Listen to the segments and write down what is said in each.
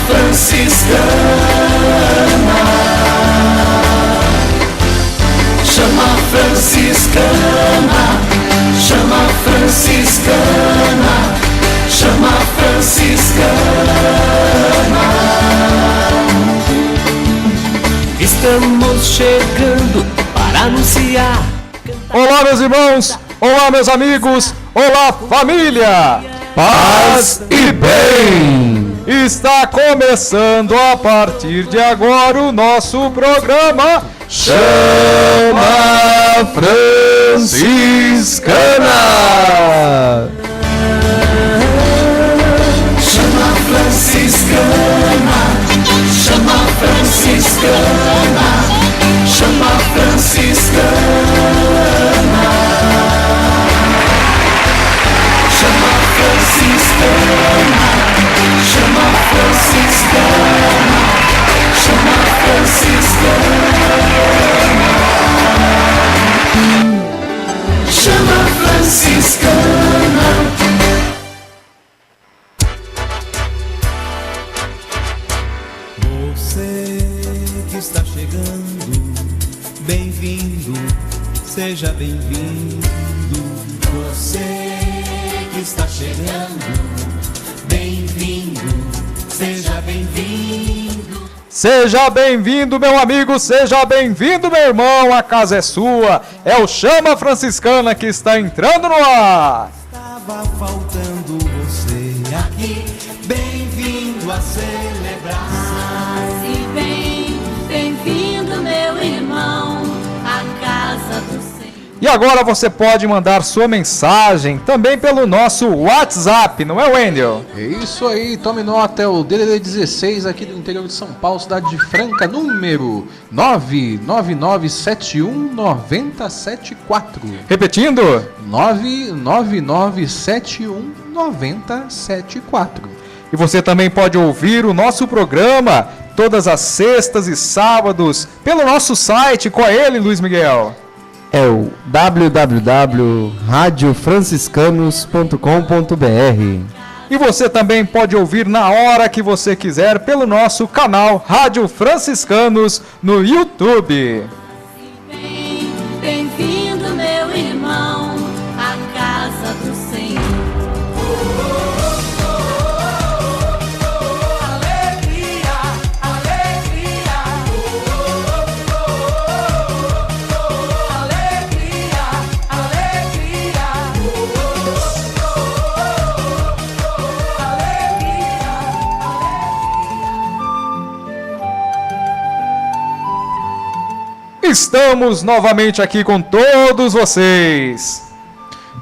franciscana, chama franciscana, chama franciscana, chama franciscana. Estamos chegando para anunciar. Olá, meus irmãos, olá, meus amigos, olá, família, paz e bem. Está começando a partir de agora o nosso programa Chama Franciscana. Chama franciscana, chama franciscana, chama franciscana, chama franciscana, chama franciscana, chama franciscana, chama franciscana. Está chegando, bem-vindo, seja bem-vindo. Você que está chegando, bem-vindo, seja bem-vindo. Seja bem-vindo, meu amigo, seja bem-vindo, meu irmão, a casa é sua, é o Chama Franciscana que está entrando no ar. Estava faltando você aqui, bem-vindo a celebrar. Bem-vindo, meu irmão, à casa do Senhor. E agora você pode mandar sua mensagem também pelo nosso WhatsApp, não é, Wendel? É isso aí, tome nota, é o DDD 16 aqui do interior de São Paulo, cidade de Franca, número 999719074. Repetindo? 999719074. E você também pode ouvir o nosso programa todas as sextas e sábados pelo nosso site. Qual é ele, Luiz Miguel? É o www.radiofranciscanos.com.br. E você também pode ouvir na hora que você quiser pelo nosso canal Rádio Franciscanos no YouTube. Bem-vindo, meu irmão, à casa do Senhor. Estamos novamente aqui com todos vocês.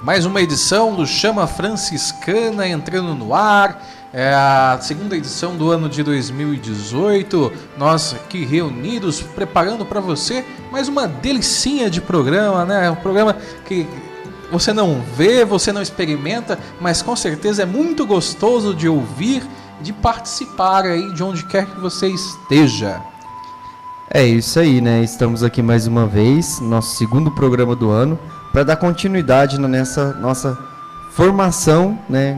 Mais uma edição do Chama Franciscana entrando no ar. É a segunda edição do ano de 2018. Nós aqui reunidos preparando para você mais uma delicinha de programa, né? Um programa que você não vê, você não experimenta, mas com certeza é muito gostoso de ouvir, de participar aí de onde quer que você esteja. É isso aí, né? Estamos aqui mais uma vez, nosso segundo programa do ano, para dar continuidade nessa nossa formação, né?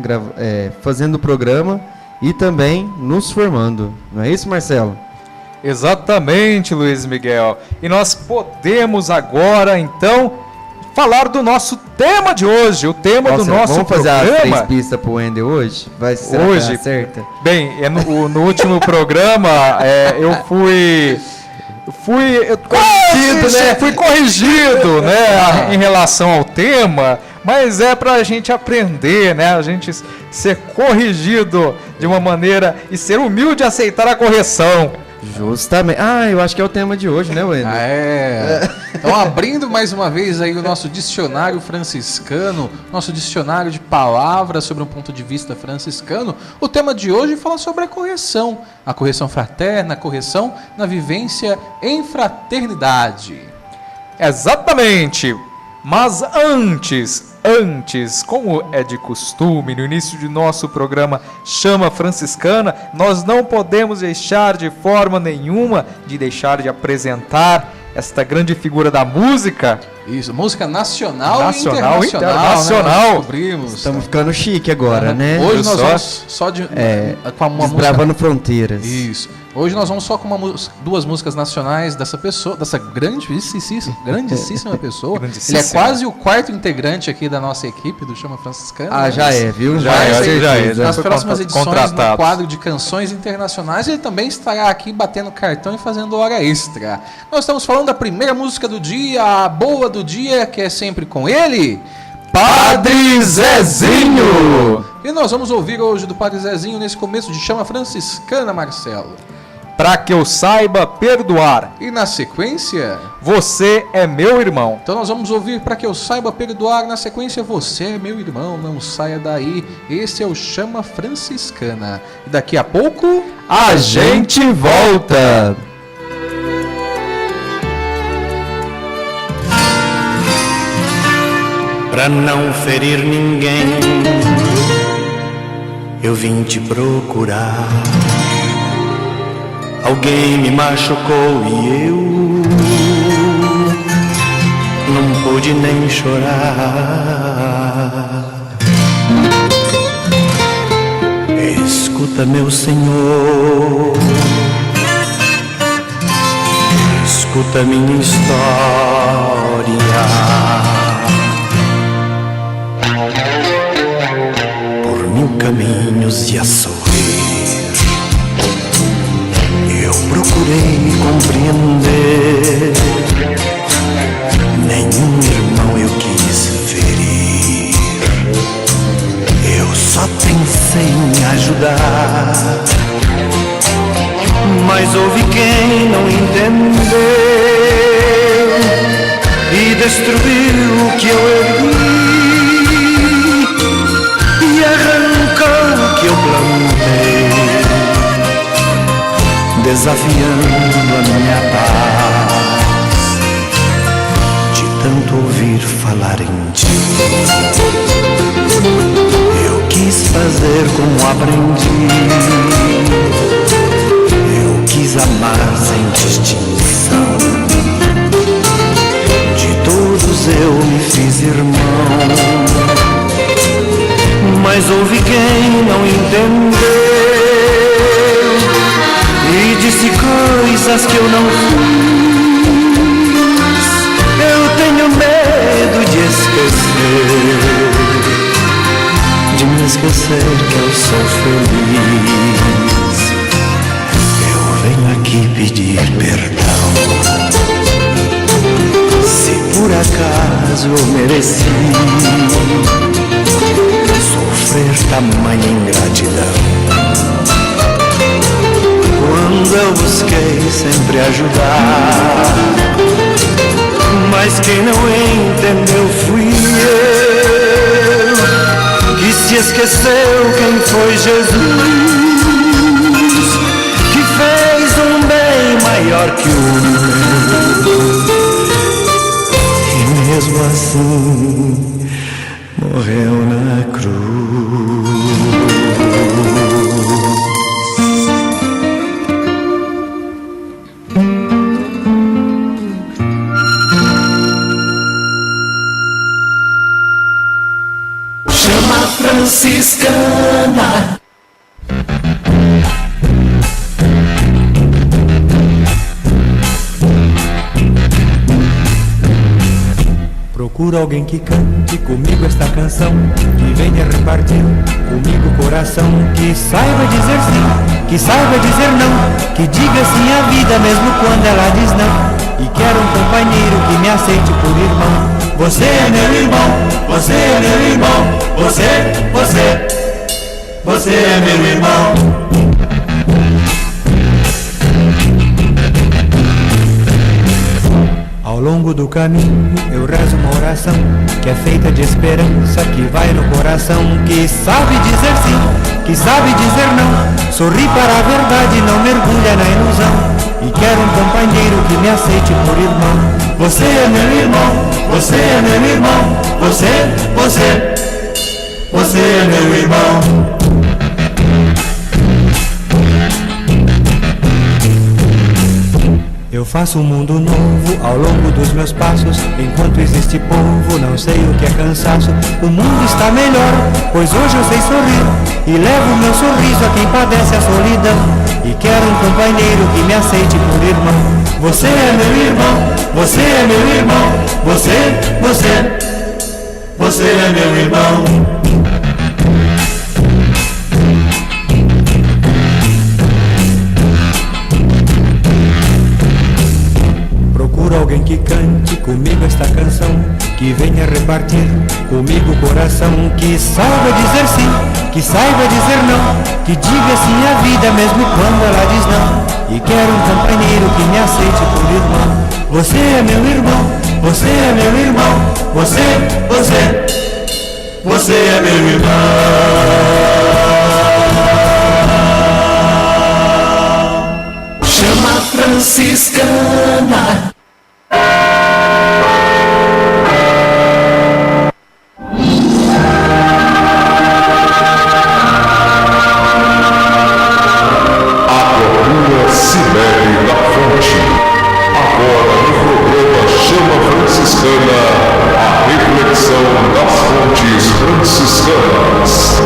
Fazendo o programa e também nos formando. Não é isso, Marcelo? Exatamente, Luiz Miguel. E nós podemos agora, então, falar do nosso tema de hoje. O tema do nosso vamos fazer programa. As 3 pistas pro Wendel hoje? Vai ser hoje, certa? Bem, no último programa eu fui corrigido, né? Fui corrigido, né, em relação ao tema, mas é pra gente aprender, né? A gente ser corrigido de uma maneira e ser humilde e aceitar a correção. Justamente. Eu acho que é o tema de hoje, né, Wendel? Então, abrindo mais uma vez aí o nosso dicionário franciscano, nosso dicionário de palavras sobre um ponto de vista franciscano, o tema de hoje fala sobre a correção fraterna, a correção na vivência em fraternidade. Exatamente. Mas antes, como é de costume, no início de nosso programa Chama Franciscana, nós não podemos deixar de forma nenhuma de deixar de apresentar esta grande figura da música. Isso, música nacional, Nacional e e internacional. internacional. Né? Descobrimos. Estamos ficando chique agora, né? Hoje nós Só- vamos só de com uma música. Desbravando fronteiras. Isso. Hoje nós vamos só com duas músicas nacionais dessa pessoa, dessa grandíssima pessoa. Grandíssima. Ele é quase o quarto integrante aqui da nossa equipe do Chama Franciscana. Ah, né? já é, viu? Já Mas é, aí, já é, já nas foi próximas edições, contratado. no quadro de canções internacionais, ele também estará aqui batendo cartão e fazendo hora extra. Nós estamos falando da primeira música do dia, a boa do dia, que é sempre com ele, Padre Zezinho! E nós vamos ouvir hoje do Padre Zezinho nesse começo de Chama Franciscana, Marcelo. Pra que eu saiba perdoar, E na sequência, você é meu irmão. então nós vamos ouvir Pra que eu saiba perdoar. Na sequência, você é meu irmão, não saia daí. Esse é o Chama Franciscana. E daqui a pouco, A gente volta! Pra não ferir ninguém, eu vim te procurar. Alguém me machucou e eu não pude nem chorar. Escuta, meu Senhor, escuta minha história. Por mil caminhos e a sorrir, eu procurei compreender. Nenhum irmão eu quis ferir. Eu só pensei em ajudar, mas houve quem não entendeu e destruiu o que eu ergui e arrancou o que eu plantei, desafiando a minha paz, de tanto ouvir falar em ti. Eu quis fazer como aprendi, eu quis amar sem distinção. De todos eu me fiz irmão, mas houve quem não entendeu e disse coisas que eu não fiz. Eu tenho medo de esquecer, de me esquecer que eu sou feliz. Eu venho aqui pedir perdão, se por acaso eu mereci sofrer tamanha ingratidão. Quando eu busquei sempre ajudar, mas quem não entendeu fui eu, que se esqueceu quem foi Jesus, que fez um bem maior que o meu, e mesmo assim morreu na cruz. Chama Franciscana. Procuro alguém que cante comigo esta canção, que venha repartir comigo o coração, que saiba dizer sim, que saiba dizer não, que diga sim à vida mesmo quando ela diz não. E quero um companheiro que me aceite por irmão. Você é meu irmão, você é meu irmão, você é meu irmão. Ao longo do caminho eu rezo uma oração que é feita de esperança, que vai no coração, que sabe dizer sim, que sabe dizer não, sorri para a verdade, não mergulha na ilusão. E quero um companheiro que me aceite por irmão. Você é meu irmão, você é meu irmão, você é meu irmão. Eu faço um mundo novo ao longo dos meus passos. Enquanto existe povo, não sei o que é cansaço. O mundo está melhor, pois hoje eu sei sorrir, e levo meu sorriso a quem padece a solidão. E quero um companheiro que me aceite por irmão. Você é meu irmão, você é meu irmão. Você é meu irmão. Procuro alguém que cante comigo esta canção, que venha repartir comigo o coração, que saiba dizer sim, que saiba dizer não, que diga sim à vida mesmo quando ela diz não. E quero um companheiro que me aceite por irmão. Você é meu irmão, você é meu irmão. Você é meu irmão. Chama franciscana. A cordura se bebe da fonte. Agora no programa Chama Franciscana, a reflexão das fontes franciscanas.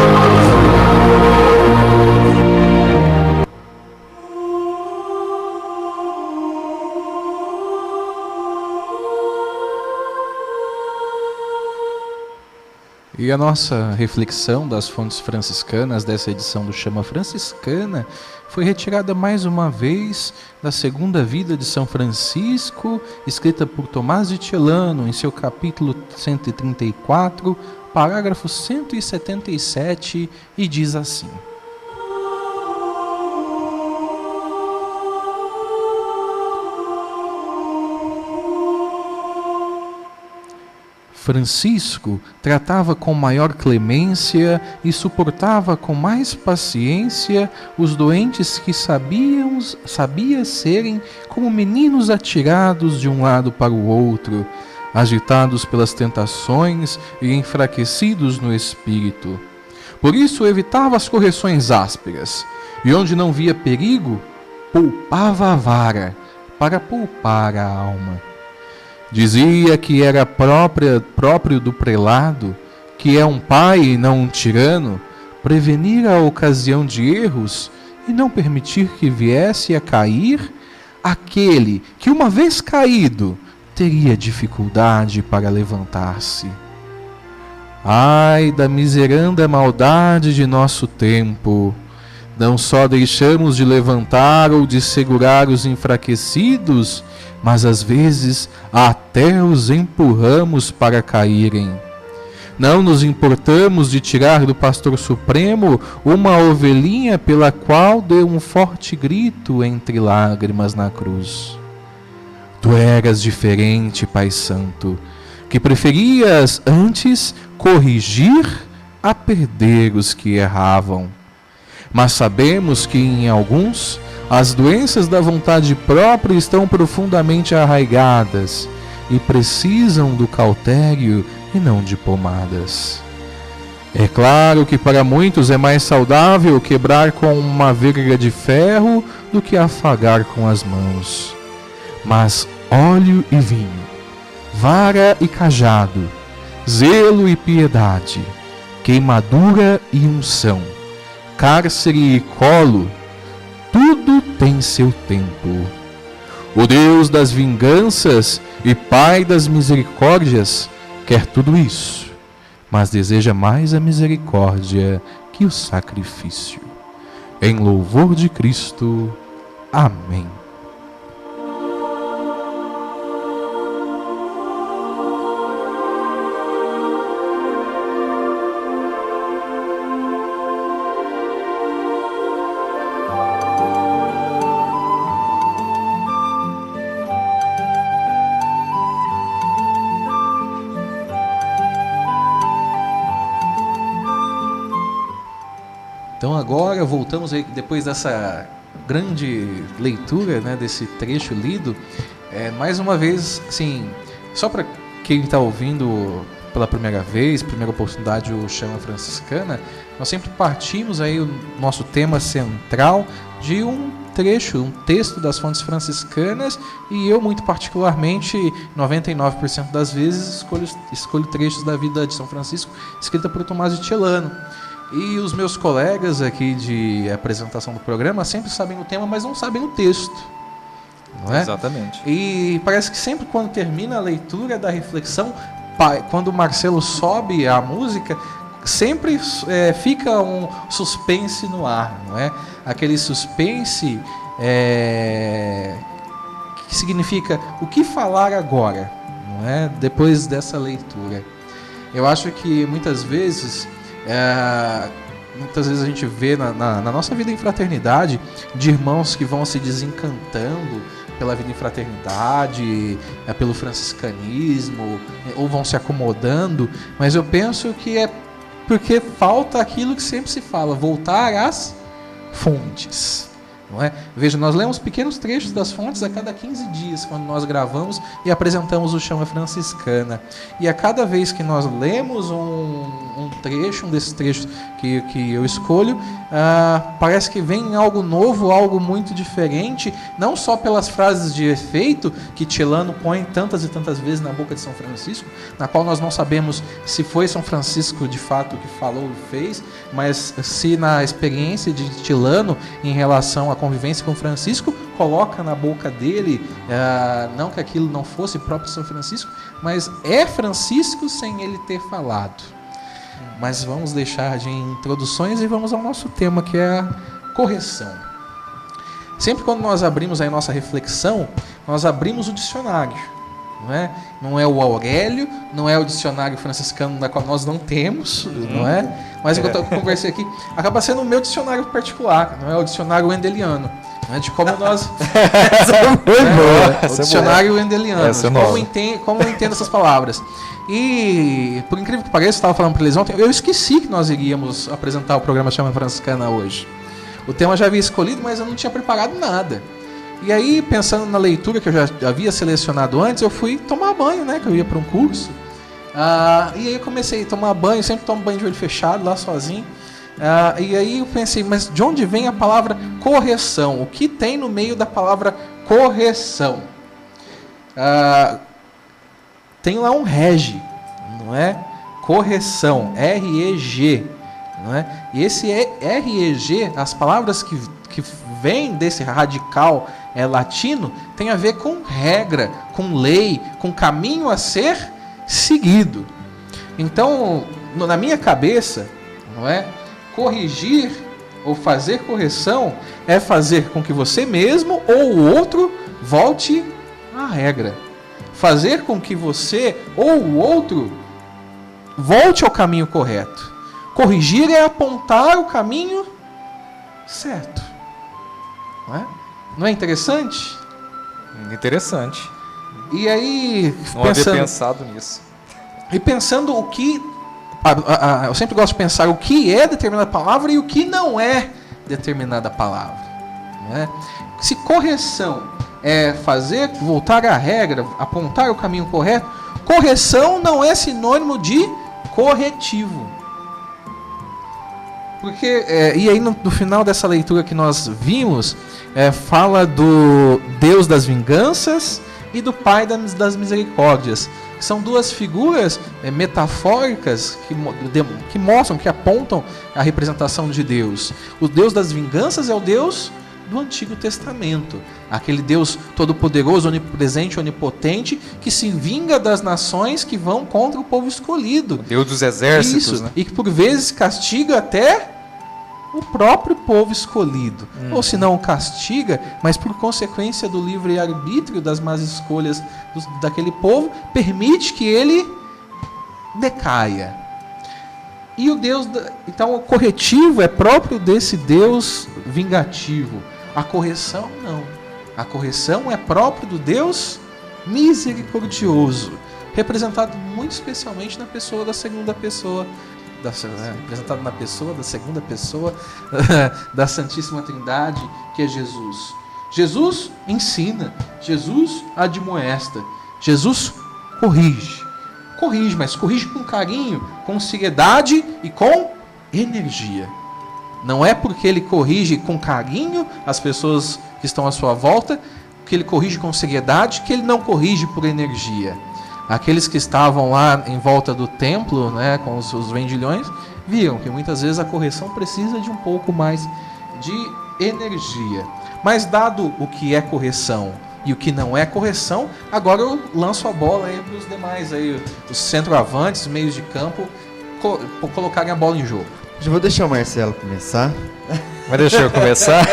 E a nossa reflexão das fontes franciscanas dessa edição do Chama Franciscana foi retirada mais uma vez da Segunda Vida de São Francisco, escrita por Tomás de Celano em seu capítulo 134, parágrafo 177, e diz assim: Francisco tratava com maior clemência e suportava com mais paciência os doentes que sabia serem como meninos atirados de um lado para o outro, agitados pelas tentações e enfraquecidos no espírito. Por isso evitava as correções ásperas, e onde não via perigo, poupava a vara para poupar a alma. Dizia que era próprio do prelado, que é um pai e não um tirano, prevenir a ocasião de erros e não permitir que viesse a cair aquele que, uma vez caído, teria dificuldade para levantar-se. Ai da miseranda maldade de nosso tempo! Não só deixamos de levantar ou de segurar os enfraquecidos, mas às vezes até os empurramos para caírem. Não nos importamos de tirar do pastor supremo uma ovelhinha pela qual deu um forte grito entre lágrimas na cruz. Tu eras diferente, Pai Santo, que preferias antes corrigir a perder os que erravam. Mas sabemos que em alguns as doenças da vontade própria estão profundamente arraigadas e precisam do cautério e não de pomadas. É claro que para muitos é mais saudável quebrar com uma verga de ferro do que afagar com as mãos. Mas óleo e vinho, vara e cajado, zelo e piedade, queimadura e unção, cárcere e colo, tudo tem seu tempo. O Deus das vinganças e Pai das misericórdias quer tudo isso, mas deseja mais a misericórdia que o sacrifício. Em louvor de Cristo. Amém. Então agora voltamos aí, depois dessa grande leitura, né, desse trecho lido, mais uma vez, assim, só para quem está ouvindo pela primeira vez, primeira oportunidade, o Chama Franciscana, nós sempre partimos aí o nosso tema central de um trecho, um texto das fontes franciscanas, e eu, muito particularmente, 99% das vezes, escolho trechos da vida de São Francisco, escrita por Tomás de Celano. E os meus colegas aqui de apresentação do programa sempre sabem o tema, mas não sabem o texto. Não é? Exatamente. E parece que sempre quando termina a leitura da reflexão, quando o Marcelo sobe a música, sempre fica um suspense no ar, não é? Aquele suspense que significa o que falar agora, não é? Depois dessa leitura. Eu acho que muitas vezes a gente vê na nossa vida em fraternidade de irmãos que vão se desencantando pela vida em fraternidade, pelo franciscanismo, ou vão se acomodando, mas eu penso que é porque falta aquilo que sempre se fala, voltar às fontes. Não é? Veja, nós lemos pequenos trechos das fontes a cada 15 dias, quando nós gravamos e apresentamos o Chama Franciscana. E a cada vez que nós lemos um trecho, um desses trechos que eu escolho, parece que vem algo novo, algo muito diferente, não só pelas frases de efeito que Celano põe tantas e tantas vezes na boca de São Francisco, na qual nós não sabemos se foi São Francisco de fato que falou e fez, mas se na experiência de Celano em relação à convivência com Francisco, coloca na boca dele, não que aquilo não fosse próprio São Francisco, mas é Francisco sem ele ter falado. Mas vamos deixar de introduções e vamos ao nosso tema, que é a correção. Sempre quando nós abrimos a nossa reflexão, nós abrimos o dicionário. Não é? Não é o Aurélio, não é o dicionário franciscano da qual nós não temos, não é? Mas o que eu conversei aqui acaba sendo o meu dicionário particular, não é o dicionário wendeliano, não é? De como nós o dicionário wendeliano, como eu entendo essas palavras. E por incrível que pareça, eu estava falando para eles ontem, eu esqueci que nós iríamos apresentar o programa Chama Franciscana hoje. O tema eu já havia escolhido, mas eu não tinha preparado nada. E aí, pensando na leitura que eu já havia selecionado antes, eu fui tomar banho, né? Que eu ia para um curso. E aí eu comecei a tomar banho, sempre tomo banho de olho fechado, lá sozinho. E aí eu pensei, mas de onde vem a palavra correção? O que tem no meio da palavra correção? Tem lá um rege, não é? Correção, R-E-G, não é? E esse R-E-G, as palavras que vêm desse radical latino, tem a ver com regra, com lei, com caminho a ser seguido. Então, na minha cabeça, não é? Corrigir ou fazer correção é fazer com que você mesmo ou o outro volte à regra. Fazer com que você ou o outro volte ao caminho correto. Corrigir é apontar o caminho certo. Não é? Não é interessante? Interessante. E aí, não havia pensado nisso. E pensando o que... eu sempre gosto de pensar o que é determinada palavra e o que não é determinada palavra. Não é? Se correção é fazer, voltar à regra, apontar o caminho correto, correção não é sinônimo de corretivo. Porque, e aí no final dessa leitura que nós vimos, fala do Deus das vinganças e do Pai das misericórdias. São duas figuras metafóricas que mostram, que apontam a representação de Deus. O Deus das vinganças é o Deus do Antigo Testamento. Aquele Deus todo-poderoso, onipresente, onipotente, que se vinga das nações que vão contra o povo escolhido. O Deus dos exércitos. Isso, né? E que por vezes castiga até o próprio povo escolhido. Ou se não castiga, mas por consequência do livre-arbítrio, das más escolhas daquele povo, permite que ele decaia. E o Deus, então o corretivo é próprio desse Deus vingativo. A correção não. A correção é próprio do Deus misericordioso, representado muito especialmente na pessoa da segunda pessoa, representado na pessoa da segunda pessoa da Santíssima Trindade, que é Jesus. Jesus ensina, Jesus admoesta, Jesus corrige. Corrige, mas corrige com carinho, com seriedade e com energia. Não é porque ele corrige com carinho as pessoas que estão à sua volta, que ele corrige com seriedade, que ele não corrige por energia. Aqueles que estavam lá em volta do templo, né, com os vendilhões, viram que muitas vezes a correção precisa de um pouco mais de energia. Mas dado o que é correção e o que não é correção, agora eu lanço a bola aí para os demais, aí, os centroavantes, meios de campo, colocarem a bola em jogo. Já vou deixar o Marcelo começar. Mas deixa eu começar.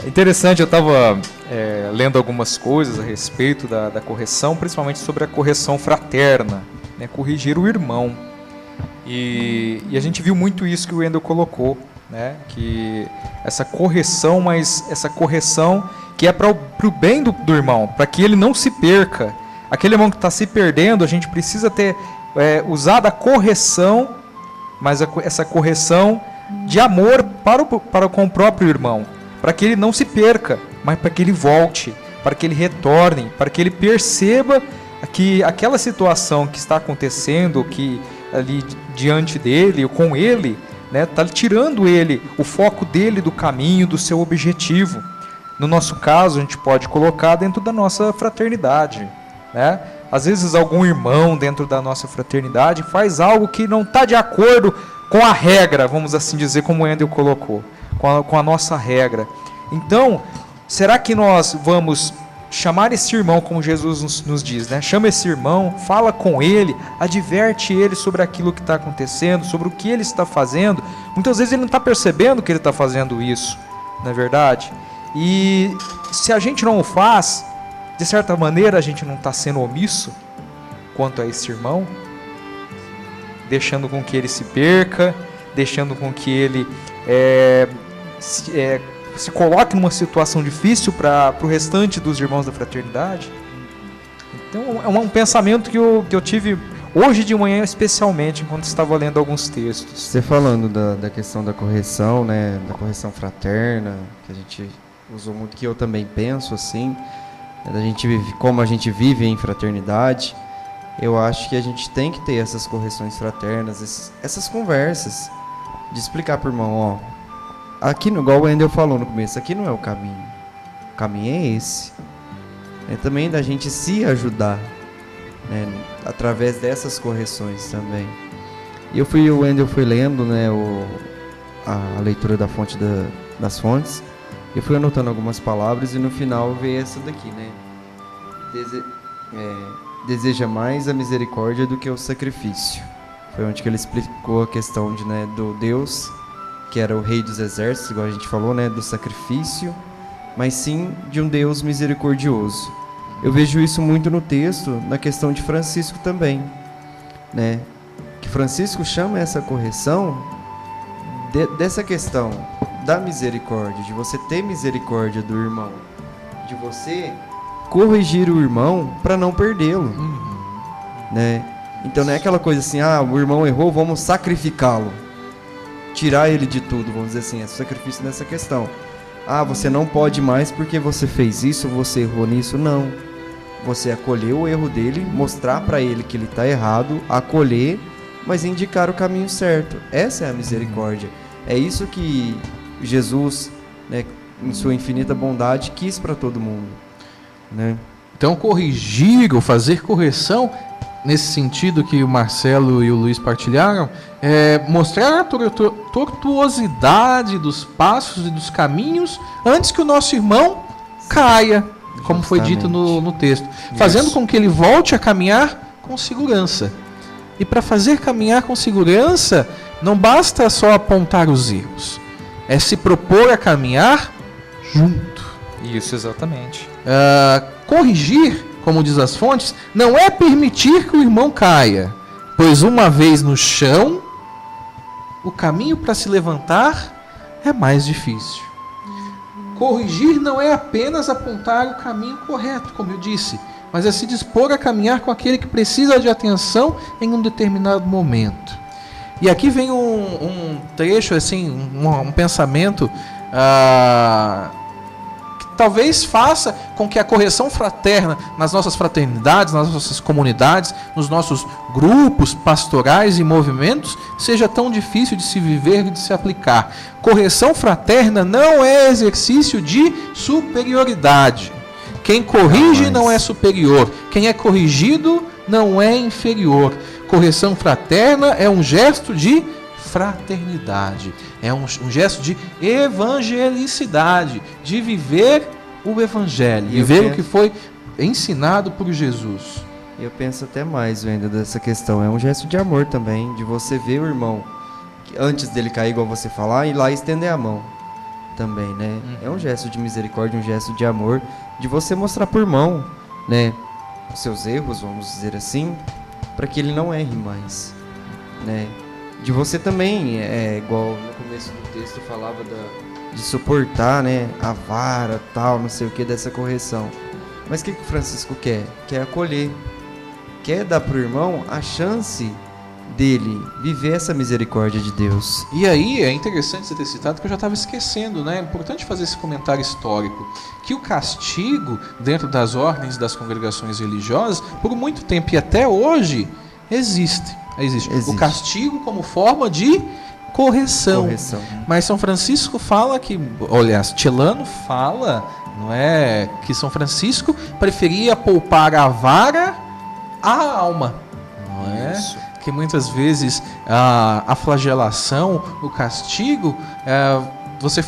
É interessante, eu estava lendo algumas coisas a respeito da correção, principalmente sobre a correção fraterna, né, corrigir o irmão. E a gente viu muito isso que o Wendel colocou, né, que essa correção, mas essa correção que é para o bem do irmão, para que ele não se perca. Aquele irmão que está se perdendo, a gente precisa ter usado a correção, mas essa correção de amor com o próprio irmão, para que ele não se perca, mas para que ele volte, para que ele retorne, para que ele perceba que aquela situação que está acontecendo, que ali diante dele, ou com ele, né, está tirando ele, o foco dele do caminho, do seu objetivo. No nosso caso, a gente pode colocar dentro da nossa fraternidade, né? Às vezes algum irmão dentro da nossa fraternidade faz algo que não está de acordo com a regra, vamos assim dizer, como o Wendel colocou, com a nossa regra. Então, será que nós vamos chamar esse irmão, como Jesus nos diz, né? Chama esse irmão, fala com ele, adverte ele sobre aquilo que está acontecendo, sobre o que ele está fazendo. Muitas vezes ele não está percebendo que ele está fazendo isso, não é verdade? E se a gente não o faz, de certa maneira a gente não está sendo omisso quanto a esse irmão, deixando com que ele se perca, deixando com que ele se coloque numa situação difícil para o restante dos irmãos da fraternidade. Então é um pensamento que eu tive hoje de manhã, especialmente enquanto estava lendo alguns textos. Você falando da questão da correção, né, da correção fraterna, que a gente usou muito, que eu também penso assim, como a gente vive em fraternidade, eu acho que a gente tem que ter essas correções fraternas, essas conversas, de explicar para o irmão, ó, aqui, igual o Wendel falou no começo, aqui não é o caminho é esse. É também da gente se ajudar, né, através dessas correções também. E o Wendel foi lendo, né, a leitura da fonte das fontes, eu fui anotando algumas palavras e no final veio essa daqui, né, deseja mais a misericórdia do que o sacrifício. Foi onde que ele explicou a questão do Deus, que era o rei dos exércitos, igual a gente falou, né, do sacrifício, mas sim de um Deus misericordioso. Eu vejo isso muito no texto, na questão de Francisco também, né, que Francisco chama essa correção dessa questão da misericórdia, de você ter misericórdia do irmão, de você corrigir o irmão para não perdê-lo, né? Então não é aquela coisa assim, o irmão errou, vamos sacrificá-lo, tirar ele de tudo, vamos dizer assim, é sacrifício nessa questão. Você não pode mais porque você fez isso, você errou nisso. Não, você acolher o erro dele, mostrar para ele que ele está errado, acolher, mas indicar o caminho certo. Essa é a misericórdia. É isso que Jesus, né, em sua infinita bondade, quis para todo mundo, né? Então corrigir ou fazer correção, nesse sentido que o Marcelo e o Luiz partilharam, é mostrar a tortuosidade dos passos e dos caminhos antes que o nosso irmão caia, como foi dito no texto, fazendo com que ele volte a caminhar com segurança. E para fazer caminhar com segurança, não basta só apontar os erros, é se propor a caminhar junto. Isso, exatamente. Corrigir, como diz as fontes, não é permitir que o irmão caia, pois uma vez no chão, o caminho para se levantar é mais difícil. Corrigir não é apenas apontar o caminho correto, como eu disse, mas é se dispor a caminhar com aquele que precisa de atenção em um determinado momento. E aqui vem um trecho, assim, um pensamento talvez faça com que a correção fraterna nas nossas fraternidades, nas nossas comunidades, nos nossos grupos pastorais e movimentos seja tão difícil de se viver e de se aplicar. Correção fraterna não é exercício de superioridade. Quem corrige não é superior. Quem é corrigido não é inferior. Correção fraterna é um gesto de fraternidade. É um gesto de evangelicidade, de viver o evangelho, viver o que foi ensinado por Jesus. Eu penso até mais ainda dessa questão. É um gesto de amor também, de você ver o irmão antes dele cair, igual você falar, e lá estender a mão também, né? É um gesto de misericórdia, um gesto de amor, de você mostrar pro irmão, né, os seus erros, vamos dizer assim, para que ele não erre mais, né? De você também, igual no começo do texto falava de suportar, né, a vara, tal, não sei o que, dessa correção. Mas o que o Francisco quer? Quer acolher, quer dar pro irmão a chance dele viver essa misericórdia de Deus. E aí é interessante você ter citado, que eu já estava esquecendo, né? É importante fazer esse comentário histórico, que o castigo dentro das ordens das congregações religiosas, por muito tempo e até hoje, existe. O castigo como forma de correção. Mas São Francisco fala que, aliás, Celano fala, não é, que São Francisco preferia poupar a vara à alma, não é? Isso. Que muitas vezes a flagelação, o castigo, você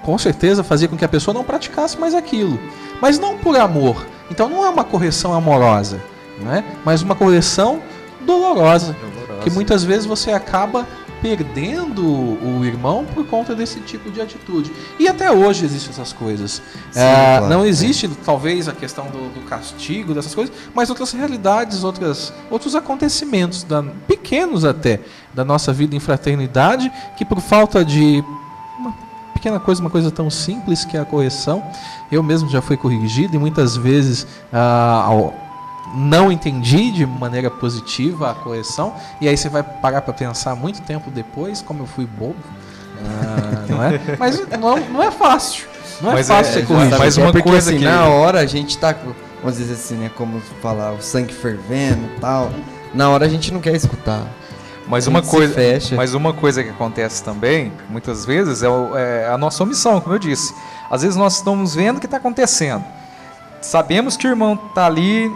com certeza fazia com que a pessoa não praticasse mais aquilo, mas não por amor. Então não é uma correção amorosa, não é? Mas uma correção dolorosa, que muitas vezes você acaba perdendo o irmão por conta desse tipo de atitude. E até hoje existem essas coisas. Sim, claro, não existe, talvez, a questão do castigo, dessas coisas, mas outras realidades, outros acontecimentos, pequenos até, da nossa vida em fraternidade, que por falta de uma pequena coisa, uma coisa tão simples que é a correção, eu mesmo já fui corrigido e muitas vezes não entendi de maneira positiva a correção, e aí você vai parar para pensar muito tempo depois como eu fui bobo, não é? Mas não é fácil. Não é fácil ser corrigido. Mas uma coisa assim, que na hora a gente tá, vamos dizer assim, né, como falar, o sangue fervendo e tal, na hora a gente não quer escutar. Mas uma coisa que acontece também, muitas vezes, é a nossa omissão, como eu disse. Às vezes nós estamos vendo o que está acontecendo. Sabemos que o irmão está ali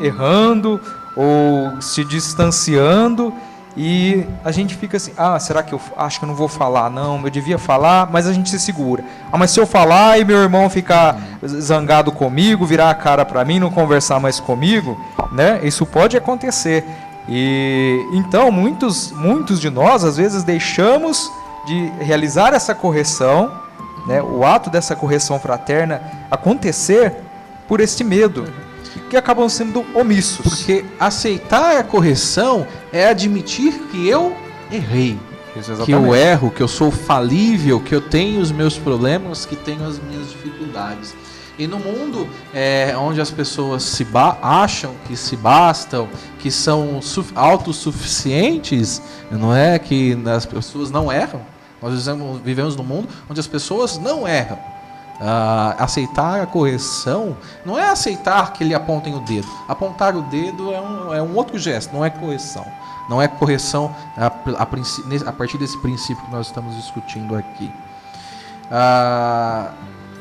errando ou se distanciando e a gente fica assim, será que eu acho que eu não vou falar? Não, eu devia falar, mas a gente se segura. Mas se eu falar e meu irmão ficar zangado comigo, virar a cara para mim, não conversar mais comigo, né? Isso pode acontecer. E então muitos de nós às vezes deixamos de realizar essa correção, né, o ato dessa correção fraterna acontecer por este medo, que acabam sendo omissos. Porque aceitar a correção é admitir que eu errei, que eu erro, que eu sou falível, que eu tenho os meus problemas, que tenho as minhas dificuldades. E no mundo onde as pessoas acham que se bastam, que são autossuficientes, não é, que as pessoas não erram. Nós vivemos num mundo onde as pessoas não erram. Aceitar a correção não é aceitar que lhe apontem o dedo. Apontar o dedo é um outro gesto, não é correção. Não é correção a partir desse princípio que nós estamos discutindo aqui.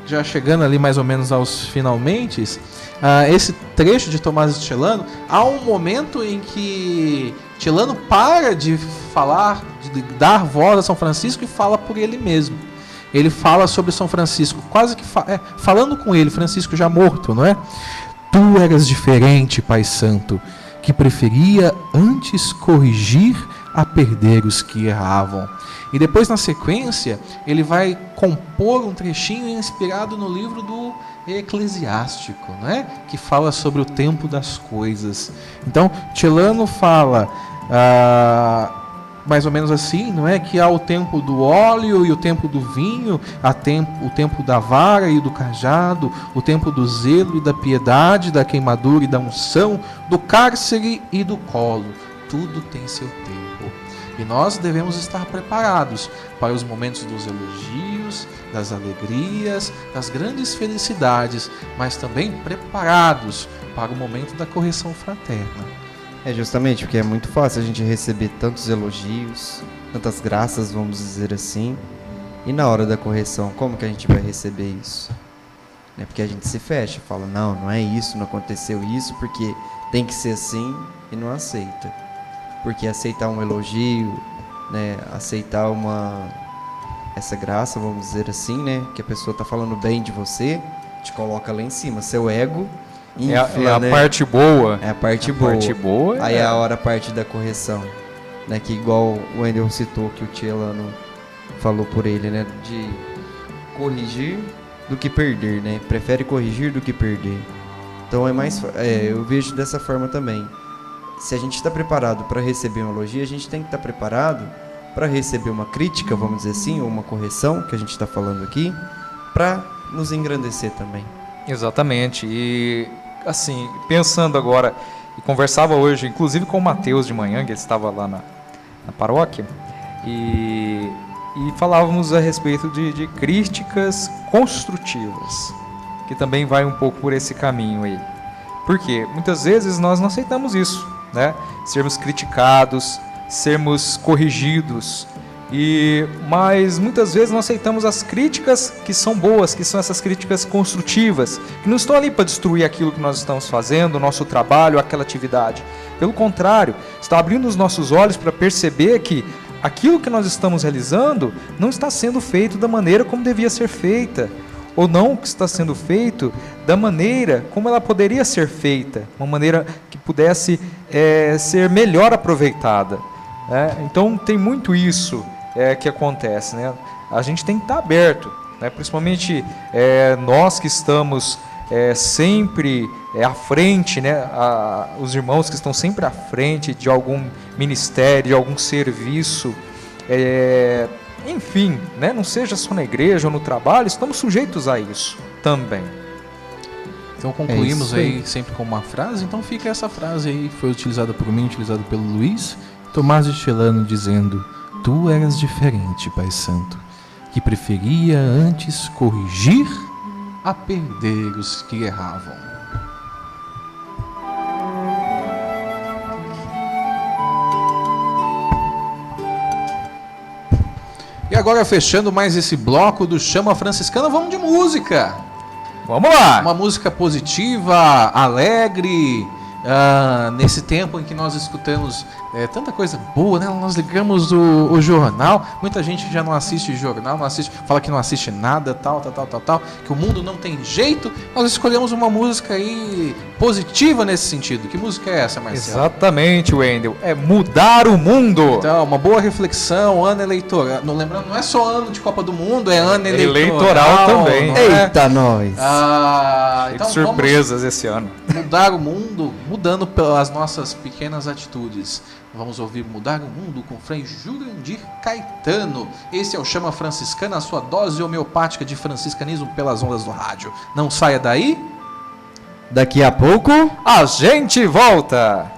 Já chegando ali mais ou menos aos finalmente, esse trecho de Tomás de Celano, há um momento em que Celano para de falar, de dar voz a São Francisco e fala por ele mesmo. Ele fala sobre São Francisco, quase que falando com ele, Francisco já morto, não é? Tu eras diferente, Pai Santo, que preferia antes corrigir a perder os que erravam. E depois, na sequência, ele vai compor um trechinho inspirado no livro do Eclesiástico, né? Que fala sobre o tempo das coisas. Então, Celano fala mais ou menos assim, não é? Que há o tempo do óleo e o tempo do vinho, o tempo da vara e do cajado, o tempo do zelo e da piedade, da queimadura e da unção, do cárcere e do colo. Tudo tem seu tempo. E nós devemos estar preparados para os momentos dos elogios das alegrias, das grandes felicidades, mas também preparados para o momento da correção fraterna. É justamente porque é muito fácil a gente receber tantos elogios, tantas graças, vamos dizer assim, e na hora da correção, como que a gente vai receber isso? É porque a gente se fecha, fala, não é isso, não aconteceu isso, porque tem que ser assim, e não aceita. Porque aceitar um elogio, né, aceitar essa graça, vamos dizer assim, né, que a pessoa está falando bem de você, te coloca lá em cima, seu ego infla, é a né? parte boa. É a parte boa. Aí a parte da correção, né, que igual o Wendel citou, que o Tielano falou por ele, né, de corrigir do que perder, né, prefere corrigir do que perder. Então eu vejo dessa forma também. Se a gente está preparado para receber um elogio, a gente tem que estar preparado para receber uma crítica, vamos dizer assim, ou uma correção, que a gente está falando aqui, para nos engrandecer também. Exatamente. E assim, pensando agora, e conversava hoje, inclusive com o Matheus de manhã, que ele estava lá na paróquia, e falávamos a respeito de críticas construtivas, que também vai um pouco por esse caminho aí. Porque muitas vezes nós não aceitamos isso, né? Sermos criticados, sermos corrigidos, mas muitas vezes não aceitamos as críticas que são boas, que são essas críticas construtivas, que não estão ali para destruir aquilo que nós estamos fazendo, o nosso trabalho, aquela atividade. Pelo contrário, está abrindo os nossos olhos para perceber que aquilo que nós estamos realizando não está sendo feito da maneira como devia ser feita, ou não que está sendo feito da maneira como ela poderia ser feita, uma maneira que pudesse ser melhor aproveitada, né? Então tem muito isso que acontece, né? A gente tem que estar aberto, né? Principalmente nós que estamos sempre à frente, né? Os irmãos que estão sempre à frente de algum ministério, de algum serviço, enfim, né? Não seja só na igreja ou no trabalho, estamos sujeitos a isso também. Então concluímos aí sempre com uma frase, então fica essa frase aí, foi utilizada por mim, utilizada pelo Luiz, Tomás de Celano, dizendo: tu eras diferente, Pai Santo, que preferia antes corrigir a perder os que erravam. E agora, fechando mais esse bloco do Chama Franciscana, vamos de música. Vamos lá! Uma música positiva, alegre, nesse tempo em que nós escutamos tanta coisa boa, né? Nós ligamos o jornal, muita gente já não assiste jornal, fala que não assiste nada, tal, que o mundo não tem jeito. Nós escolhemos uma música aí positiva nesse sentido. Que música é essa, Marcelo? Exatamente, Wendel, é Mudar o Mundo. Então, uma boa reflexão, ano eleitoral. Lembrando, não é só ano de Copa do Mundo, é ano eleitoral também. Eita, nós! Então surpresas esse ano. Mudar o mundo, mudando pelas nossas pequenas atitudes. Vamos ouvir Mudar o Mundo com Frei Jurandir Caetano. Esse é o Chama Franciscana, a sua dose homeopática de franciscanismo pelas ondas do rádio. Não saia daí. Daqui a pouco a gente volta.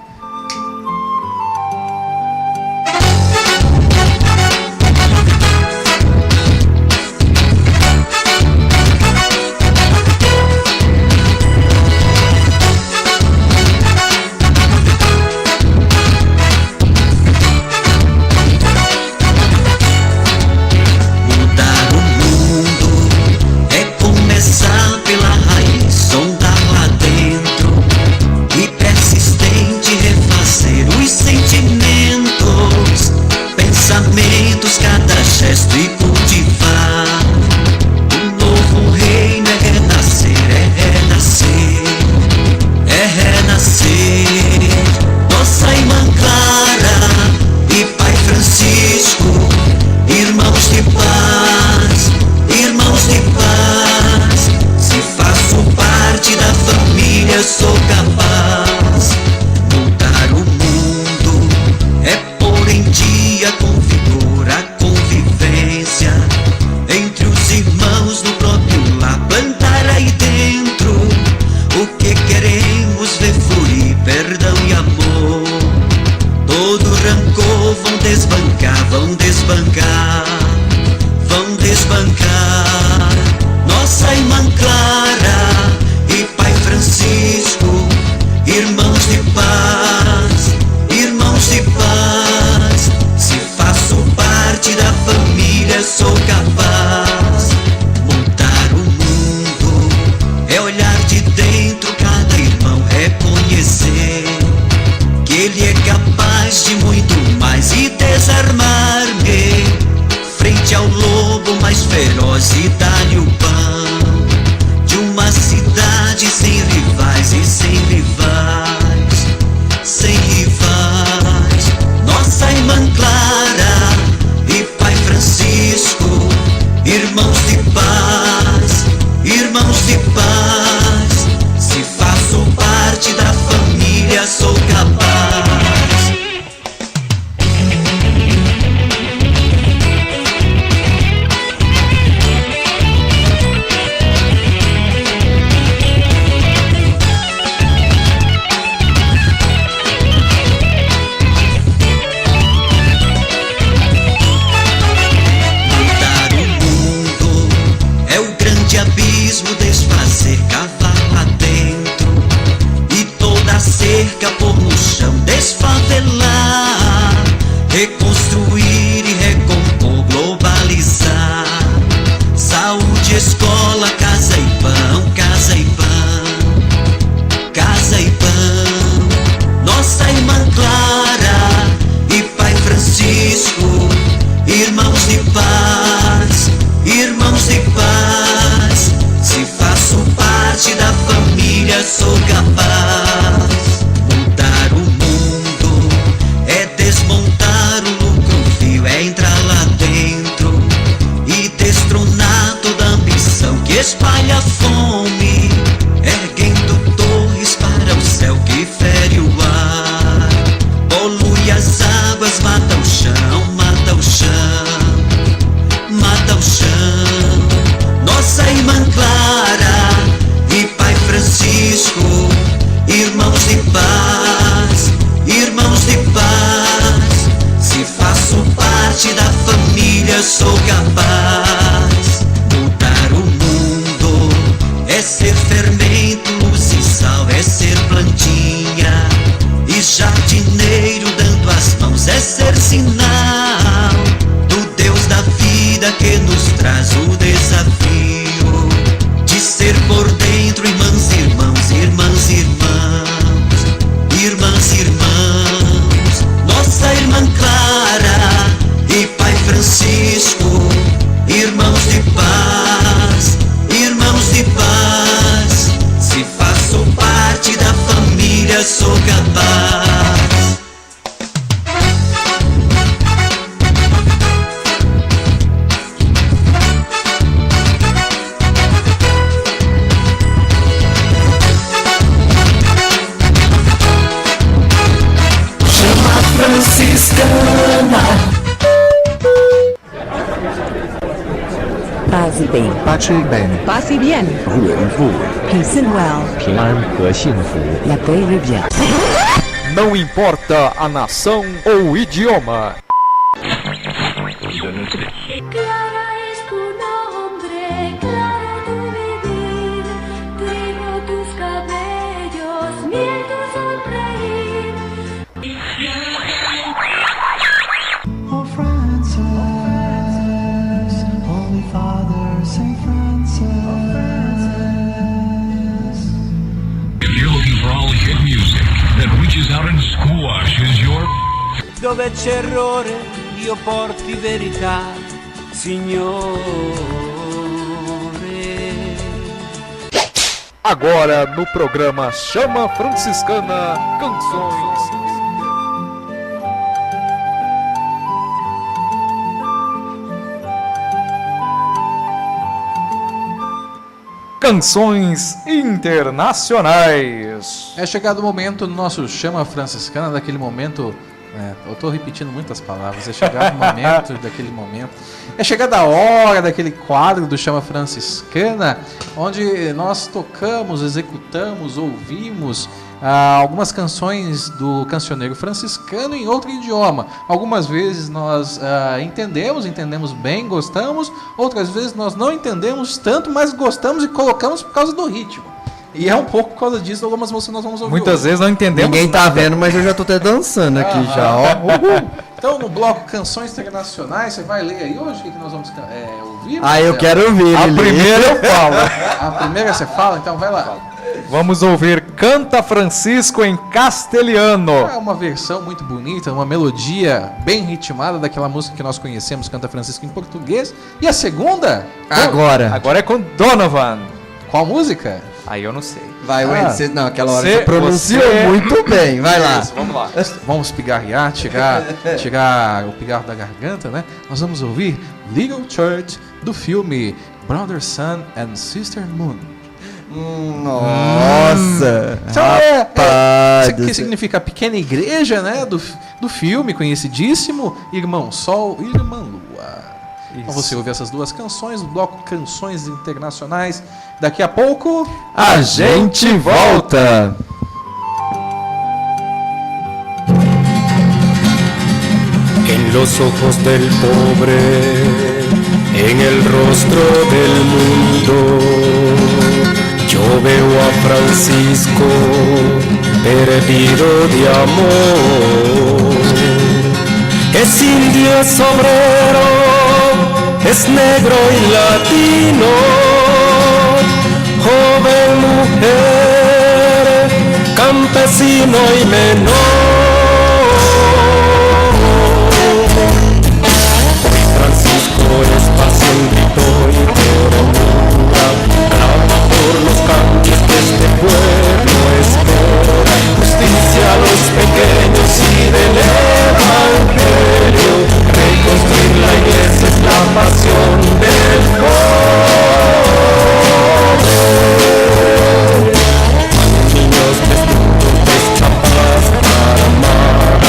Vão desbancar, vão desbancar. irmãos de paz. Se faço parte da família, sou capaz. Abismo, desfazer, cavar lá dentro e toda a cerca pôr no chão, desfavelar, reconstruir e recompor, globalizar. Saúde, escola, casa e pão, casa e pão, casa e pão. Nossa irmã Clara e Pai Francisco, irmãos de paz, irmãos de paz. Se faço parte da família, sou capaz. Mudar o mundo é desmontar o lucro vil, é entrar lá dentro e destronar toda ambição que espalha fome, erguendo torres para o céu que fere o ar, polui as águas, mata o chão, mata o chão, mata o chão. Nossa irmã Clara e Pai Francisco, irmãos de paz, irmãos de paz. Se faço parte da família, sou capaz. Mudar o mundo é ser fermento, luz e sal, é ser plantinha e jardineiro dando as mãos, é ser sinal do Deus da vida que nos traz o desafio de ser por dentro irmãs, irmãos, irmãs, irmãos, irmãs, irmãos. Nossa irmã Clara e Pai Francisco, irmãos de paz, irmãos de paz. Se faço parte da família, sou capaz. Franciscana. Passe bem. Pace bem. Passe bien. 稳富 Peace and well. 平安和幸福 La paix et le bien. Não importa a nação ou o idioma. Clara es tu nombre, clara tu vivir, trigo tus cabellos, miel tu sonreír. Oh Francis, Holy Father, Saint Francis. If you're looking for all hit music that reaches out and squashes your... Dove c'è errore, io porti verità, Signore. Agora no programa Chama Franciscana Canções. Canções internacionais. É chegado o momento do nosso Chama Franciscana, daquele momento... eu tô repetindo muitas palavras. É chegado o momento daquele momento. É chegada a hora daquele quadro do Chama Franciscana, onde nós tocamos, executamos, ouvimos algumas canções do cancioneiro franciscano em outro idioma. Algumas vezes nós entendemos bem, gostamos. Outras vezes nós não entendemos tanto, mas gostamos e colocamos por causa do ritmo. E é um pouco por causa disso, algumas músicas nós vamos ouvir. Muitas hoje. Vezes não entendemos. Ninguém tá vendo, mas eu já tô até dançando aqui já, ó. Então, no bloco Canções Internacionais, você vai ler aí hoje o que nós vamos ouvir? Eu quero ouvir. A primeira eu falo. A primeira você fala? Então vai lá. Vamos ouvir Canta Francisco em castelhano. É uma versão muito bonita, uma melodia bem ritmada daquela música que nós conhecemos, Canta Francisco em português. E a segunda? Agora é com Donovan. Qual música? Aí eu não sei. Vai, Wendy, não, aquela hora você pronunciou muito bem. Vai lá. Isso, vamos lá. Vamos pigarrear, tirar o pigarro da garganta, né? Nós vamos ouvir Little Church do filme Brother Sun and Sister Moon. Nossa! Então, Rapaz isso que significa a pequena igreja, né, do filme conhecidíssimo, Irmão Sol e Irmã Lua. Então você ouve essas duas canções, o bloco Canções Internacionais. Daqui a pouco a gente volta! En los ojos del pobre, en el rostro del mundo, yo veo a Francisco perdido de amor. Es indio, es obrero, es negro y latino, joven, mujer, campesino y menor. Es pasión, grito y ternura, clama por los cambios que este pueblo espera, justicia a los pequeños y del evangelio, reconstruir la iglesia es la pasión del pobre. Niños desnudos deschapados para amar,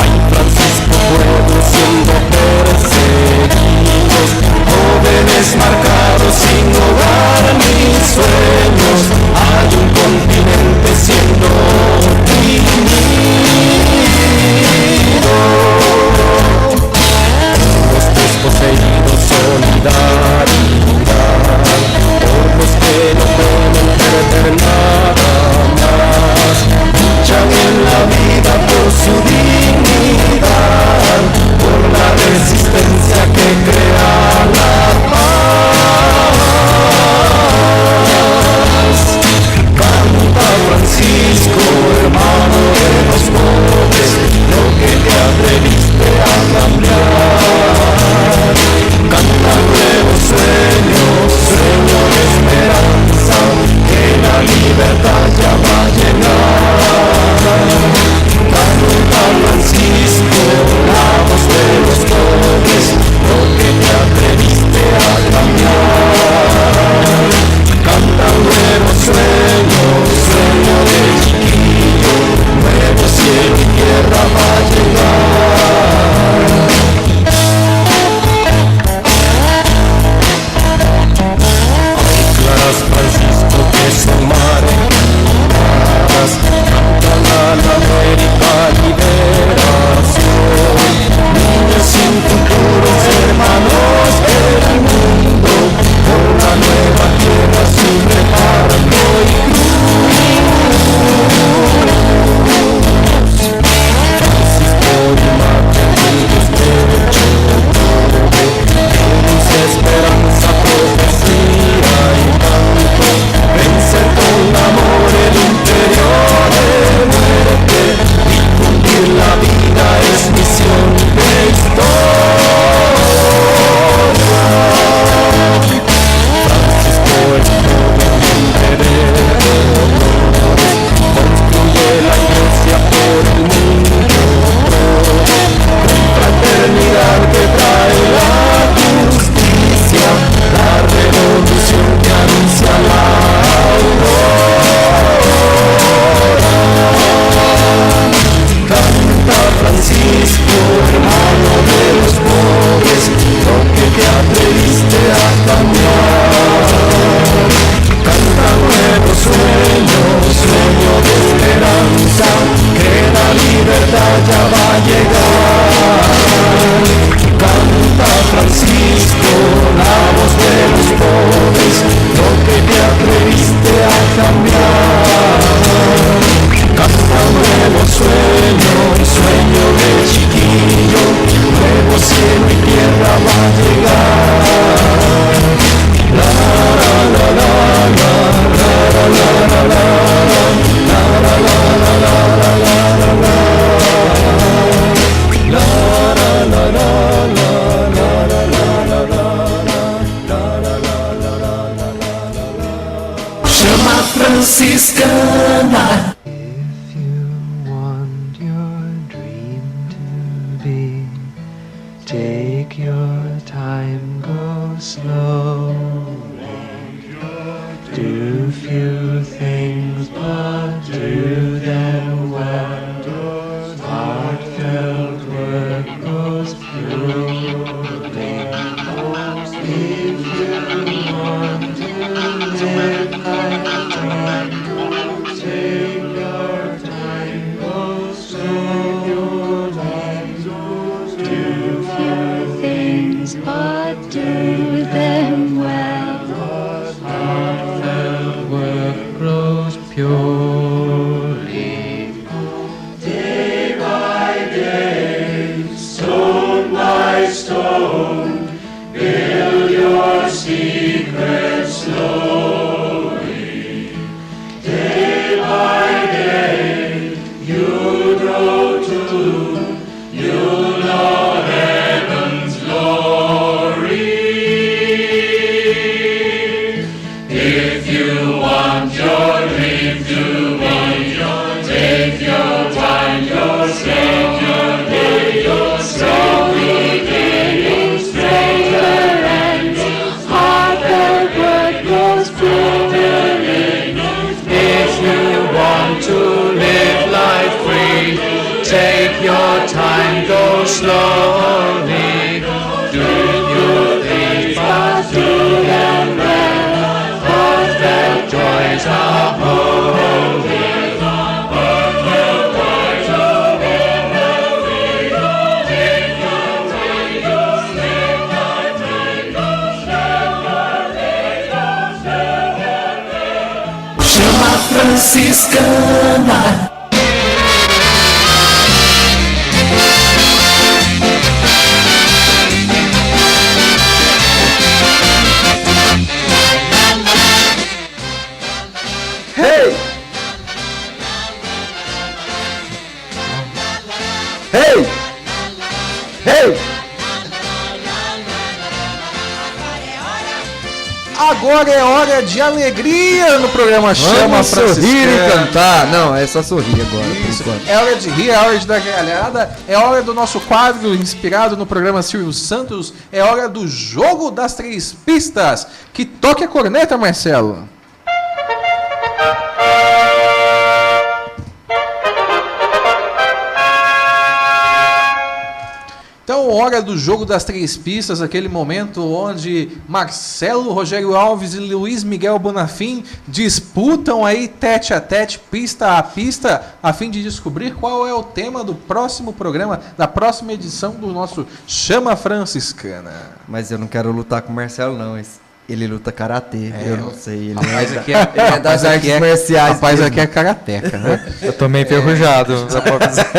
hay Francisco pueblo siendo perseguidos, jóvenes marcados sin hogar ni sueños, hay un continente siendo oprimido. Los desposeídos, solidaridad, por los que no pueden perder nada más, luchan en la vida por su dignidad, por la resistencia que crea la paz. Canta Francisco, hermano de los pobres, lo que te atreviste a cambiar. Canta nuevos sueños, sueño de esperanza, que la libertad ya va a llegar. Canta Francisco, la voz de los pobres, lo que te atreviste a cambiar. Canta nuevos sueños, sueño de chiquillo, nuevo cielo y tierra va a llegar. Hay claras, Francisco, que son marinas, cantan a la América liberación. Niños sin futuros, hermanos del mundo, por la nueva tierra sin reparto y cruz. Francisco y Martín despecho, luz, esperanza, profecía y canto, vencer con amor el interior de muerte, difundir la vida es misión de historia. Francisco es joven hombre de honores, construye la iglesia por el mundo, con fraternidad que trae la justicia, la revolución que anuncia la aurora. Canta Francisco, hermano de los pobres, lo que te atreviste a cambiar. Canta nuevos sueños, sueño de esperanza, que la libertad ya va a llegar. Canta Francisco, la voz de los pobres, lo que te atreviste a cambiar. Canta nuevos sueños, sueño de chiquillo, nuevo cielo y tierra va a llegar. La la la la la la la la la la la la la la Chama franciscana. If you want your dream to be, take your time, go slow. Do few things, but do them well. Heartfelt work grows purely. If you want to live life right, take your time, go slow. Your time goes do few things, but do them well. Heartfelt work grows purely. Day by day, stone by stone, build your secret slowly. Day by day, you'll grow too, you'll know heaven's glory. If you want your dream to be, take your time, your step, your day, your slowly getting stronger and heartfelt work grows purely. If you want to live life free, take your time, go slowly. Do your things, but do them well. Heartfelt joys are holy. Heartfelt joys are holy. Take your time, go step by step, go step by step. Chama Franciscana. Hey! Hey! Hey! Agora é hora de alegria no programa Chama sorrir Franciscana. e cantar. Não, é só sorrir agora, Isso. por enquanto. É hora de rir, é hora de dar gargalhada, é hora do nosso quadro inspirado no programa Silvio Santos, é hora do jogo das 3 pistas. Que toque a corneta, Marcelo. Então, hora do jogo das 3 pistas, aquele momento onde Marcelo, Rogério Alves e Luiz Miguel Bonafim disputam aí tete a tete, pista a pista, a fim de descobrir qual é o tema do próximo programa, da próxima edição do nosso Chama Franciscana. Mas eu não quero lutar com o Marcelo, não. Ele luta karatê, eu não sei. Ele Rapaz, é, aqui é, ele é das artes marciais. Rapaz, mesmo. aqui é karateca, né? Eu tô meio enferrujado. só pra avisar.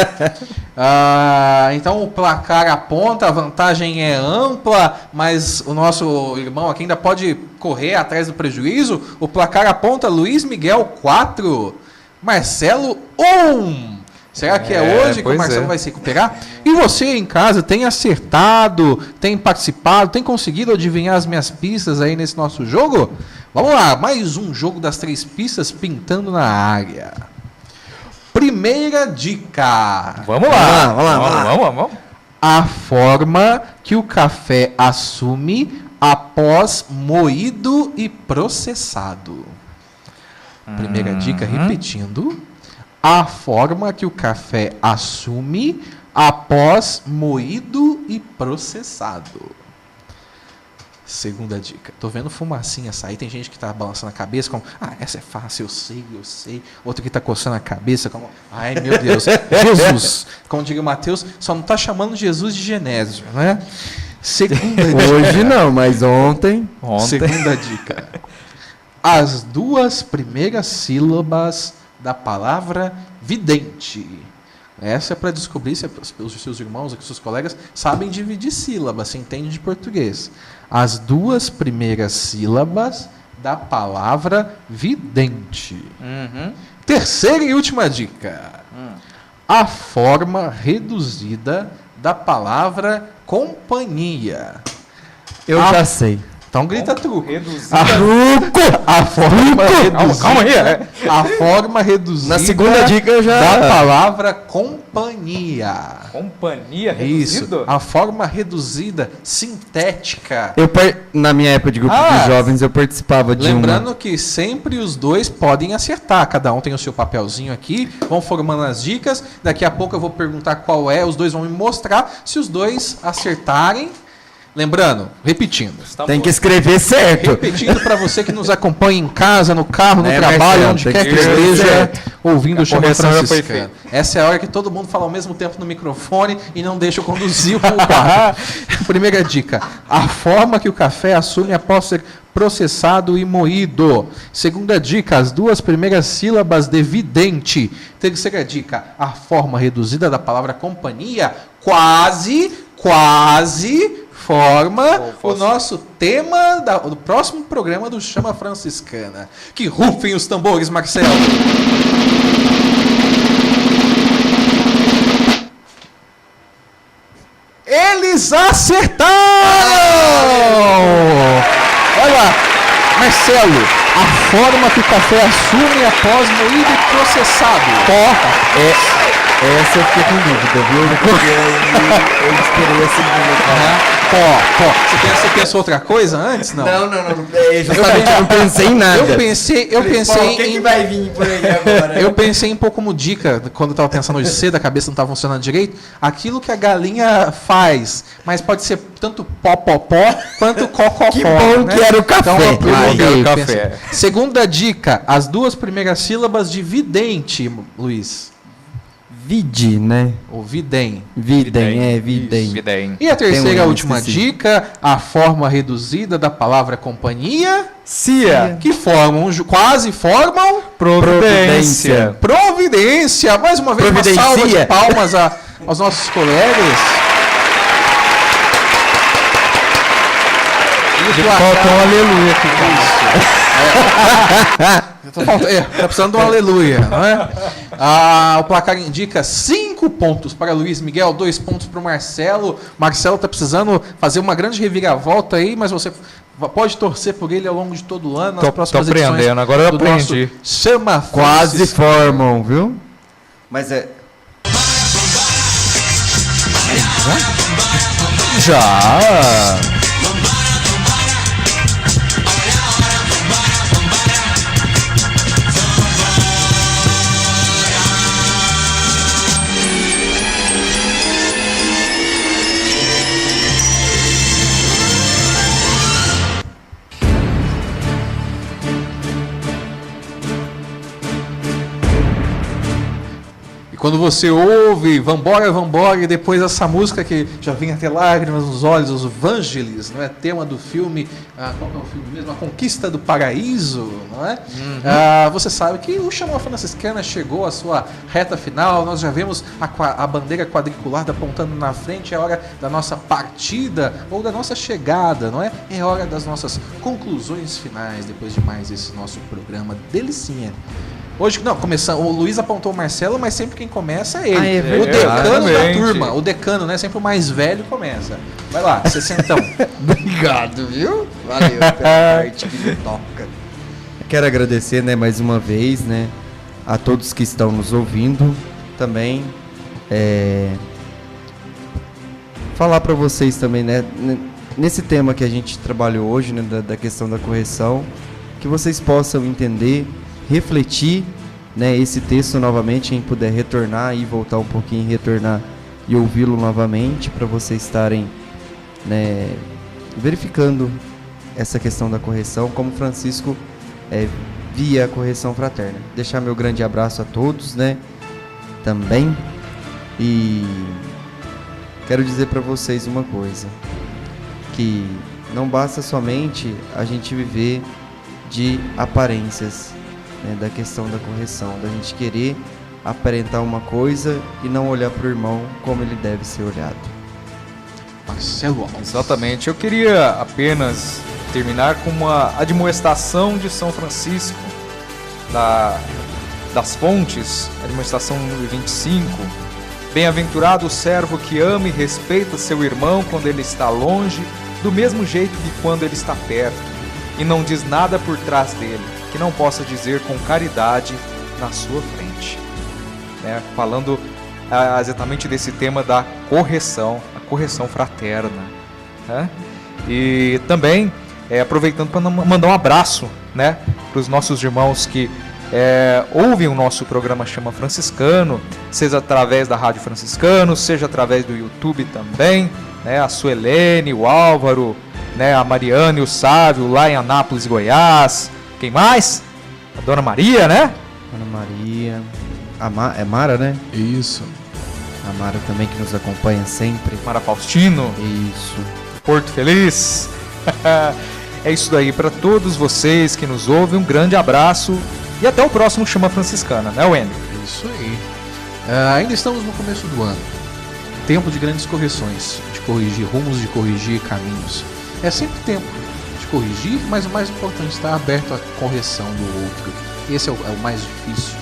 Então o placar aponta, a vantagem é ampla, mas o nosso irmão aqui ainda pode correr atrás do prejuízo. O placar aponta Luiz Miguel 4, Marcelo 1. Será que é hoje que o pois Marcelo é. vai se recuperar? E você em casa tem acertado, tem participado, tem conseguido adivinhar as minhas pistas aí nesse nosso jogo? Vamos lá, mais um jogo das 3 pistas pintando na área. Primeira dica. Vamos lá. Vamos. A forma que o café assume após moído e processado. Primeira dica, repetindo. A forma que o café assume após moído e processado. Segunda dica. Tô vendo fumacinha sair. Tem gente que tá balançando a cabeça como, essa é fácil, eu sei. Outro que tá coçando a cabeça como, ai meu Deus, Jesus. Como diria o Mateus, só não tá chamando Jesus de Genésio, né? Segunda dica. Hoje não, mas ontem. Segunda dica. As 2 primeiras sílabas da palavra vidente. Essa é para descobrir se os seus irmãos, os seus colegas sabem dividir sílabas, se entende de português. As 2 primeiras sílabas da palavra vidente. Terceira e última dica. A forma reduzida da palavra companhia. Eu já sei. Então grita truco. Reduzida. A forma reduzida. Calma aí. A forma reduzida. Na segunda dica eu já... Da palavra companhia. Companhia Isso. reduzido? A forma reduzida, sintética. Na minha época de grupo de jovens, eu participava de Lembrando que sempre os dois podem acertar. Cada um tem o seu papelzinho aqui. Vão formando as dicas. Daqui a pouco eu vou perguntar qual é. Os dois vão me mostrar. Se os dois acertarem... Lembrando, repetindo. Tem que escrever certo. Repetindo para você que nos acompanha em casa, no carro, no trabalho, Marcelo, onde tem quer que que escrever esteja certo. ouvindo o Chama correção já foi Franciscana. Essa é a hora que todo mundo fala ao mesmo tempo no microfone e não deixa eu conduzir o quadro. Primeira dica. A forma que o café assume após ser processado e moído. Segunda dica, as duas primeiras sílabas de vidente. Terceira dica, a forma reduzida da palavra companhia quase forma o nosso tema do próximo programa do Chama Franciscana. Que rufem os tambores, Marcelo! Eles acertaram! Olha lá, Marcelo, a forma que o café assume após moído e processado. Essa eu fiquei com dúvida, viu? Porque eu esperei a segunda. Você pensou outra coisa antes? Não. Não. Justamente eu não pensei em nada. Eu pensei O que vai vir por aí agora? Eu pensei em pôr como dica, quando eu estava pensando hoje cedo, a cabeça não estava funcionando direito, aquilo que a galinha faz, mas pode ser tanto pó, quanto cocó. Que bom, né? que era o café. Então, café. Segunda dica, as duas primeiras sílabas de vidente, Luiz. Vide, né? Ou videm. Videm. E a terceira e última dica, a forma reduzida da palavra companhia. Cia. Que quase formam... Providência. Providência. Mais uma vez, uma salva de palmas aos nossos colegas. Falta um aleluia aqui. Tá precisando de um aleluia, não é? O placar indica 5 pontos para Luiz Miguel, 2 pontos para o Marcelo. Marcelo tá precisando fazer uma grande reviravolta aí, mas você pode torcer por ele ao longo de todo o ano. Nas próximas tô aprendendo, agora eu aprendi. Chama Quase formam, viu? Mas é... Já. Quando você ouve Vambora, e depois essa música que já vem até lágrimas nos olhos, os Vangelis, não é? Tema do filme, qual que é o filme mesmo? A Conquista do Paraíso, não é? Você sabe que o Chama Franciscana chegou à sua reta final, nós já vemos a bandeira quadriculada apontando na frente, é hora da nossa partida ou da nossa chegada, não é? É hora das nossas conclusões finais, depois de mais esse nosso programa delicinha. Hoje, não, começando, o Luiz apontou o Marcelo, mas sempre quem começa é ele. O decano da turma, o decano, né? Sempre o mais velho começa. Vai lá, 60. Obrigado, viu? Valeu pela parte que me toca. Quero agradecer, né, mais uma vez, né, a todos que estão nos ouvindo. Também falar para vocês também, né, nesse tema que a gente trabalhou hoje, né, da questão da correção, que vocês possam entender, refletir, né, esse texto novamente, quem puder retornar e voltar um pouquinho, retornar e ouvi-lo novamente, para vocês estarem, né, verificando essa questão da correção, como Francisco via a correção fraterna. Deixar meu grande abraço a todos, né, também, e quero dizer para vocês uma coisa, que não basta somente a gente viver de aparências, né, da questão da correção, da gente querer aparentar uma coisa e não olhar para o irmão como ele deve ser olhado. Marcelo Alves. Exatamente. Eu queria apenas terminar com uma admoestação de São Francisco das Fontes, admoestação número 25. Bem-aventurado o servo que ama e respeita seu irmão quando ele está longe do mesmo jeito que quando ele está perto e não diz nada por trás dele, que não possa dizer com caridade na sua frente. Né? Falando exatamente desse tema da correção, a correção fraterna. Né? E também aproveitando para mandar um abraço, né, para os nossos irmãos que ouvem o nosso programa Chama Franciscano, seja através da Rádio Franciscano, seja através do YouTube também, né, a Suelene, o Álvaro, né, a Mariana e o Sávio lá em Anápolis, Goiás. Quem mais? A Dona Maria, né? Dona Maria, é Mara, né? Isso. A Mara também que nos acompanha sempre. Mara Faustino. Isso. Porto Feliz. É isso daí para todos vocês que nos ouvem. Um grande abraço e até o próximo Chama Franciscana, né, Wendel? Isso aí. Ainda estamos no começo do ano. Tempo de grandes correções, de corrigir rumos, de corrigir caminhos. É sempre tempo de corrigir, mas o mais importante é estar aberto à correção do outro. Esse é o mais difícil.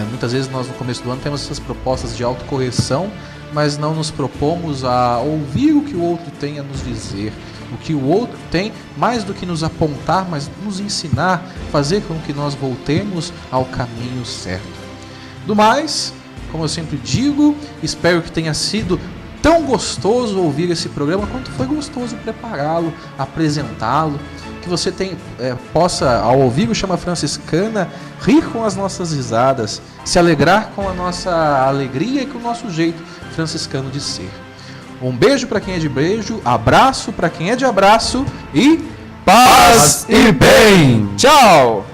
Muitas vezes nós no começo do ano temos essas propostas de autocorreção, mas não nos propomos a ouvir o que o outro tem a nos dizer. O que o outro tem, mais do que nos apontar, mas nos ensinar, fazer com que nós voltemos ao caminho certo. Do mais, como eu sempre digo, espero que tenha sido tão gostoso ouvir esse programa quanto foi gostoso prepará-lo, apresentá-lo, que você possa, ao ouvir o Chama Franciscana, rir com as nossas risadas, se alegrar com a nossa alegria e com o nosso jeito franciscano de ser. Um beijo para quem é de beijo, abraço para quem é de abraço e paz e bem! Tchau!